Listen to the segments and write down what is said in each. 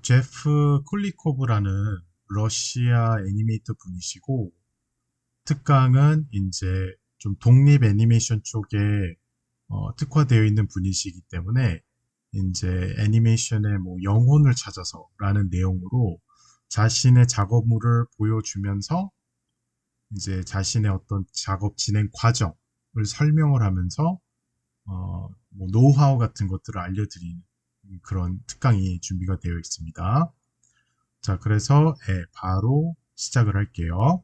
제프 쿨리코브라는 러시아 애니메이터 분이시고, 특강은 이제 좀 독립 애니메이션 쪽에 특화되어 있는 분이시기 때문에 이제 애니메이션의 뭐 영혼을 찾아서라는 내용으로 자신의 작업물을 보여주면서 이제 자신의 어떤 작업 진행 과정을 설명을 하면서 뭐 노하우 같은 것들을 알려드리는 그런 특강이 준비가 되어 있습니다. 자, 그래서 바로 시작을 할게요.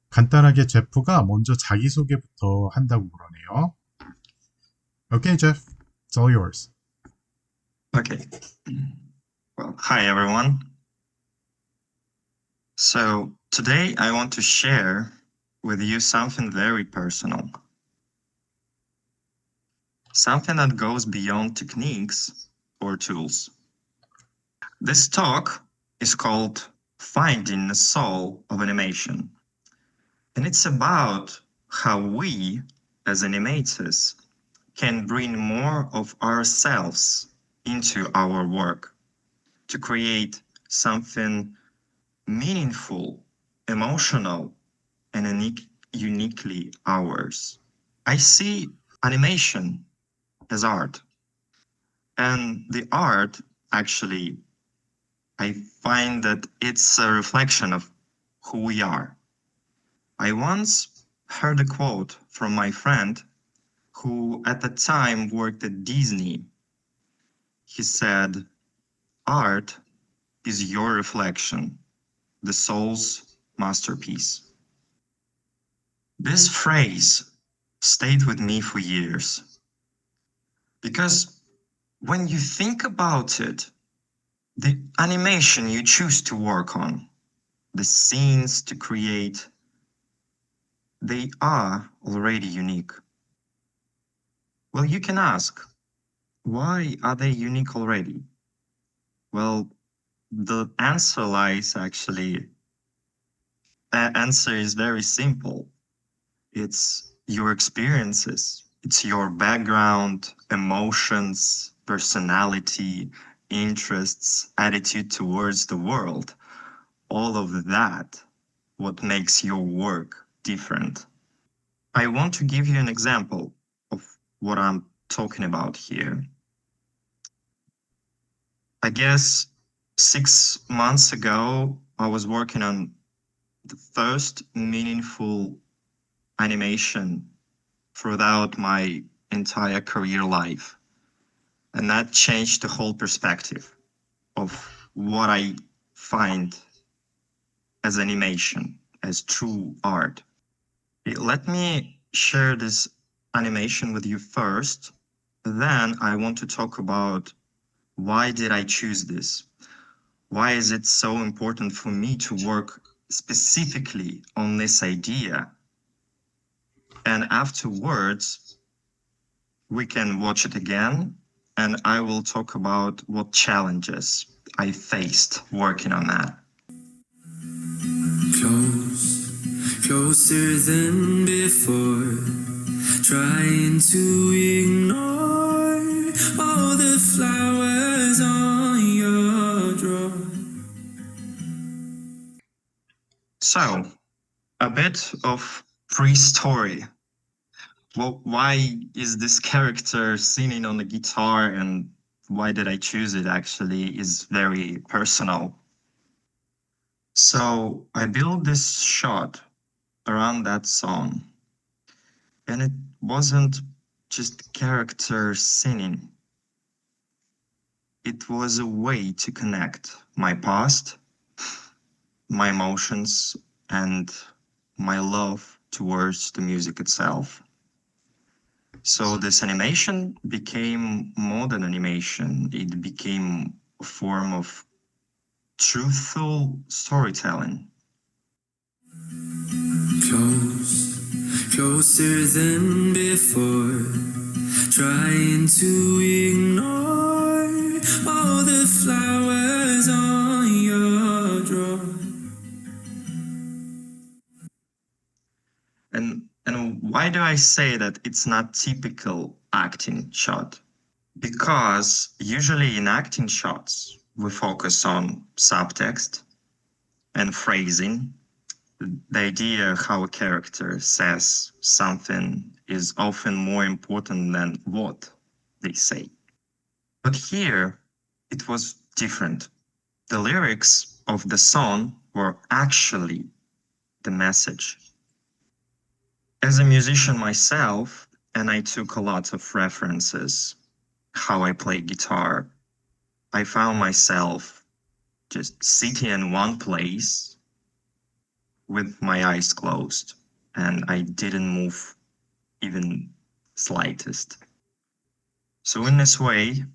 간단하게 제프가 먼저 자기소개부터 한다고 그러네요. Okay, Jeff, it's all yours. Okay. Well, hi everyone. So today I want to share with you something very personal. Something that goes beyond techniques or tools. This talk is called Finding the Soul of Animation. And it's about how we, as animators, can bring more of ourselves into our work to create something meaningful, emotional, and uniquely ours. I see animation as art. And the art, actually, I find that it's a reflection of who we are. I once heard a quote from my friend who at the time worked at Disney. He said, "Art is your reflection, the soul's masterpiece." This phrase stayed with me for years. Because when you think about it, the animation you choose to work on, the scenes to create, they are already unique. Well, you can ask, why are they unique already? Well, the answer is very simple. It's your experiences, it's your background, emotions, personality, interests, attitude towards the world. All of that, what makes your work different. I want to give you an example of what I'm talking about here. I guess 6 months ago, I was working on the first meaningful animation throughout my entire career life. And that changed the whole perspective of what I find as animation, as true art. Let me share this animation with you first. Then I want to talk about why did I choose this? Why is it so important for me to work specifically on this idea? And afterwards, we can watch it again, and I will talk about what challenges I faced working on that. Closer than before, trying to ignore all the flowers on your drawer. So, a bit of pre-story. Well, why is this character singing on the guitar, and why did I choose it actually is very personal. So I built this shot around that song, and it wasn't just character singing. It was a way to connect my past, my emotions, and my love towards the music itself. So this animation became more than animation. It became a form of truthful storytelling. Closer than before, trying to ignore all the flowers on your drawer. And why do I say that it's not typical acting shot? Because usually in acting shots, we focus on subtext and phrasing. The idea how a character says something is often more important than what they say. But here, it was different. The lyrics of the song were actually the message. As a musician myself, and I took a lot of references, how I play guitar, I found myself just sitting in one place with my eyes closed, and I didn't move even slightest. So in this way,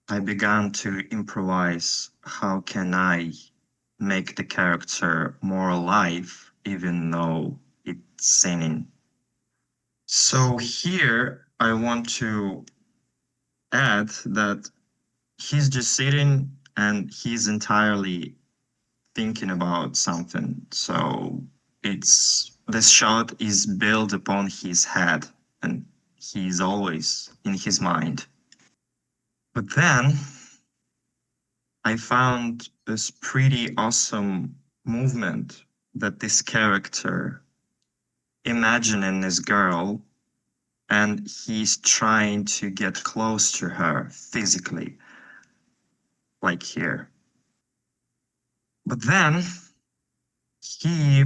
I began to improvise. How can I make the character more alive, even though it's singing? So here I want to add that he's just sitting and he's entirely thinking about something. So this shot is built upon his head and he's always in his mind. But then I found this pretty awesome movement that this character imagining this girl and he's trying to get close to her physically, like here. But then he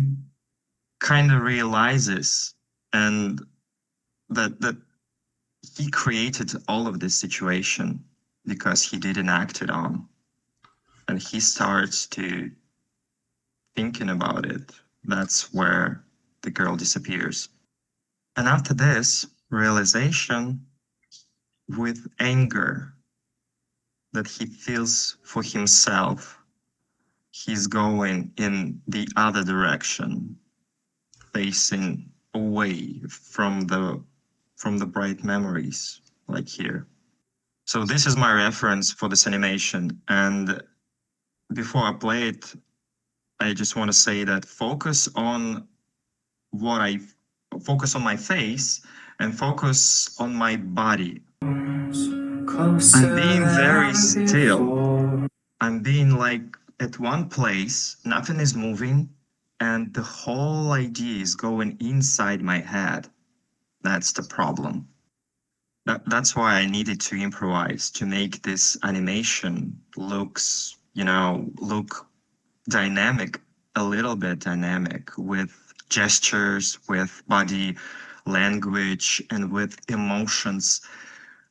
kind of realizes and that he created all of this situation because he didn't act it on. And he starts to thinking about it. That's where the girl disappears. And after this realization, with anger that he feels for himself, he's going in the other direction, facing away from the bright memories, like here. So this is my reference for this animation. And before I play it, I just want to say that focus on my face and focus on my body. I'm being very still. I'm being like at one place, nothing is moving, and the whole idea is going inside my head. That's the problem. That's why I needed to improvise to make this animation look dynamic, a little bit dynamic, with gestures, with body language, and with emotions,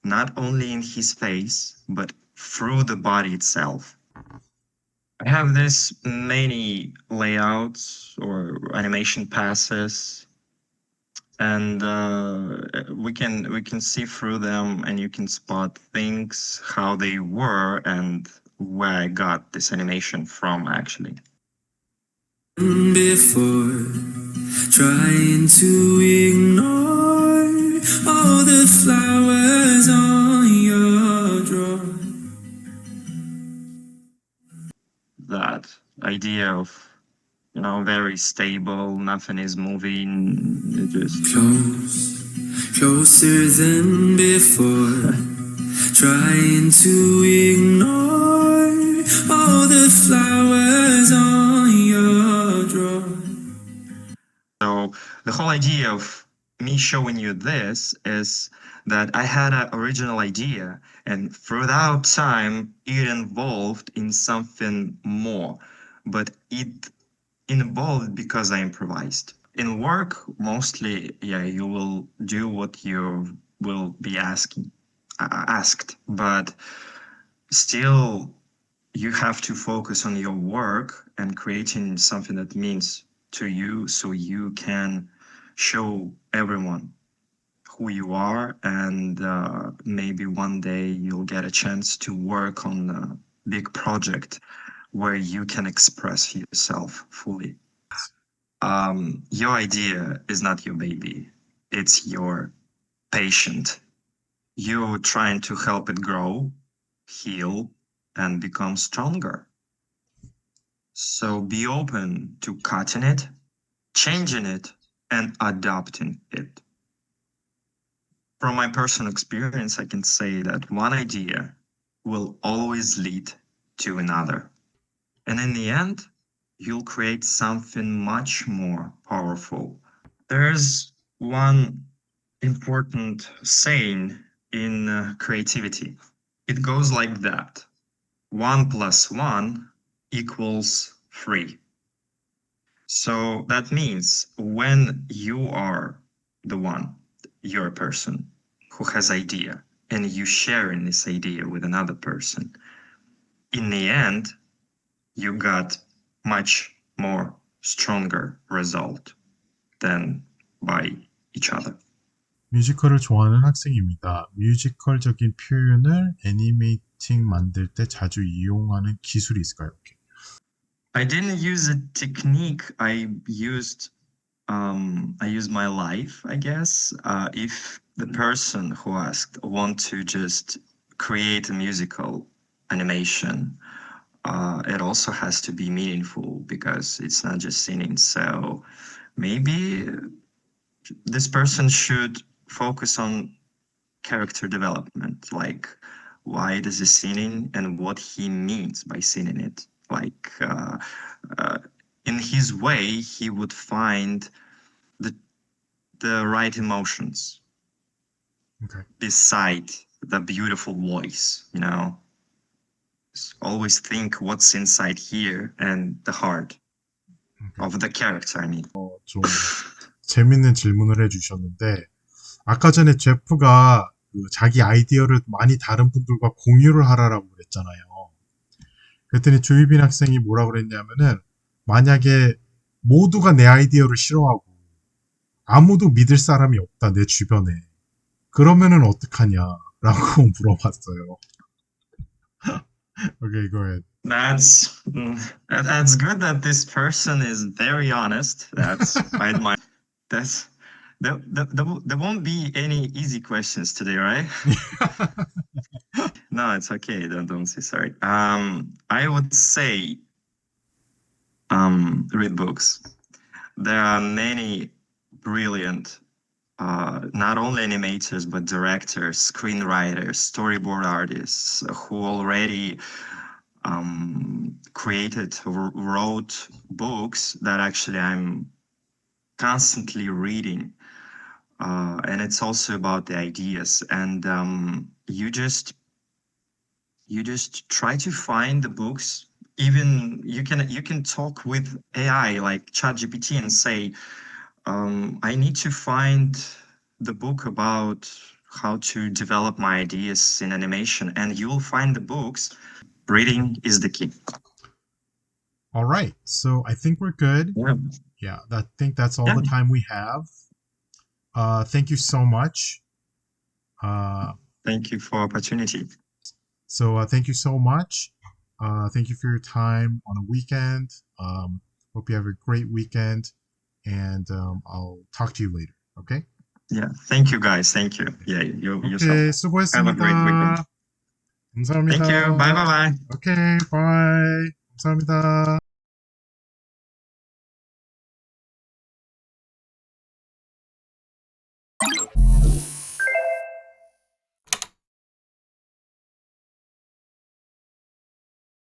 not only in his face, but through the body itself. I have this many layouts or animation passes, and we can see through them, and you can spot things, how they were, and where I got this animation from, actually. Before trying to ignore all the flowers on your drawer. That idea of, very stable, nothing is moving, it just Closer than before, trying to ignore all the flowers on your drawer. So the whole idea of me showing you this is that I had an original idea, and throughout time it evolved in something more, but it involved because I improvised. In work, mostly, you will do what you will be asked, but still you have to focus on your work and creating something that means to you, so you can show everyone who you are, and maybe one day you'll get a chance to work on a big project where you can express yourself fully. Your idea is not your baby, it's your patient. You're trying to help it grow, heal, and become stronger. So be open to cutting it, changing it, and adopting it. From my personal experience, I can say that one idea will always lead to another. And in the end, you'll create something much more powerful. There's one important saying in creativity. It goes like that. 1 + 1 = 3. So that means when you are the one, you're a person who has idea, and you sharing this idea with another person, in the end, you got much more stronger result than by each other. 뮤지컬을 좋아하는 학생입니다. 뮤지컬적인 표현을 애니메이팅 만들 때 자주 이용하는 기술이 있을까요? I didn't use a technique. I used my life, I guess. If the person who asked want to just create a musical animation, it also has to be meaningful because it's not just singing. So maybe this person should focus on character development, like why does he singing and what he means by singing it. Like in his way, he would find the right emotions beside the beautiful voice, you know. Always think what's inside here and the heart of the character, I mean. 좀 재밌는 질문을 해주셨는데 아까 전에 제프가 자기 아이디어를 많이 다른 분들과 공유를 하라고 그랬잖아요. 그랬더니 조유빈 학생이 뭐라고 그랬냐면은 만약에 모두가 내 아이디어를 싫어하고 아무도 믿을 사람이 없다 내 주변에 그러면은 어떡하냐라고 물어봤어요. Okay, go ahead. That's good that this person is very honest. That's I admire. There won't be any easy questions today, right? No, it's okay. Don't say sorry. I would say read books. There are many brilliant not only animators but directors, screenwriters, storyboard artists who already created or wrote books that actually I'm constantly reading. And it's also about the ideas, and you just try to find the books. Even you can talk with AI like ChatGPT and say, I need to find the book about how to develop my ideas in animation, and you will find the books. Reading is the key. All right, so I think we're good. Yeah, I think that's all the time we have. Thank you so much. Thank you for opportunity. So thank you so much. Thank you for your time on a weekend. Hope you have a great weekend, and I'll talk to you later. Okay? Yeah. Thank you, guys. Thank you. Yeah. You Okay, yourself. 수고했습니다. Have a great weekend. 감사합니다. Thank you. Bye. Okay, bye. 감사합니다.